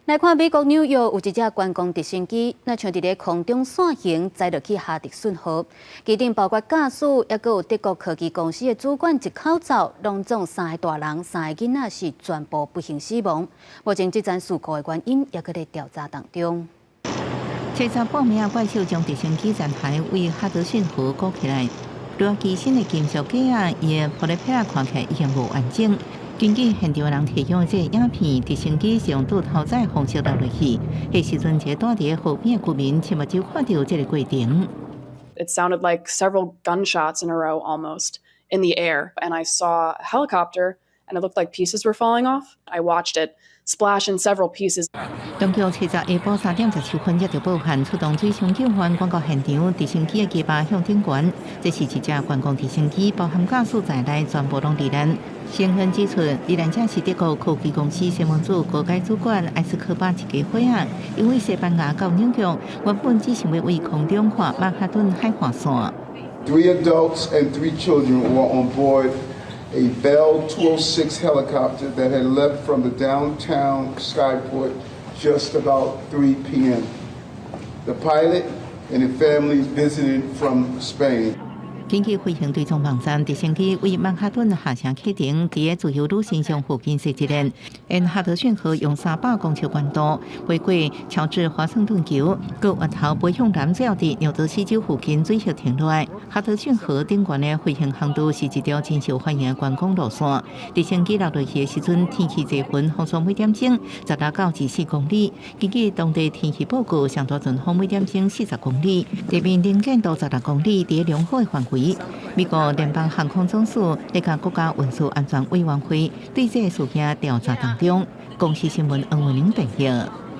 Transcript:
来看美国纽约有一架观光直升机，像伫咧空中散行，载落去哈迪逊河。机顶包括驾驶，也阁有德国科技公司的主管一口罩，拢总3个大人、3个囡仔是全部不幸死亡。目前这件事故的原因也阁在调查当中。7查报名怪兽将直升机残骸为哈德逊河鼓起来，落机身的金属架啊，伊的玻璃片看起来已经无完整。根据现场人提供的这影片，直升机是用倒头载方式落落去。迄时阵，一个住伫河边的居民亲目睭看到这个过程。It sounded like several gunshots in a row almost in the air, and I saw a helicopter, and it looked like pieces were falling off. I watched it splash in several pieces. 当局7日下晡3点17分接到报案，出动水上救援赶到现场，直升机的机巴向顶悬。这是一架观光直升机，包含驾驶在内，全部拢罹难。新闻指出，罹难者是德国科技公司新闻组高阶主管埃斯科巴一家伙仔，因为西班牙到纽约，原本只想要为空中看曼哈顿海岸线。3 adults and 3 children were on board a Bell 206 helicopter that had left from the downtown Skyport just about 3 p.m. The pilot and his family visited from Spain. 根据飞行追踪网站，直升机为曼哈顿下城启程，伫个自由路线上附近设置人，沿哈德逊河用300公尺宽度飞过乔治华盛顿桥，搁弯头飞向南，最后伫纽泽西州附近最后停落来。哈德逊河顶端的飞行航道是一条真受欢迎的观光路线。直升机落落去的时阵，天气热云，风速每点钟16到24公里。根据当地天气报告，上大阵风每点钟40公里，地面能见度16公里，伫良好的范围。美国联邦航空总署咧甲国家运输安全委员会对这个事件调查当中，公司新闻黄文玲报道。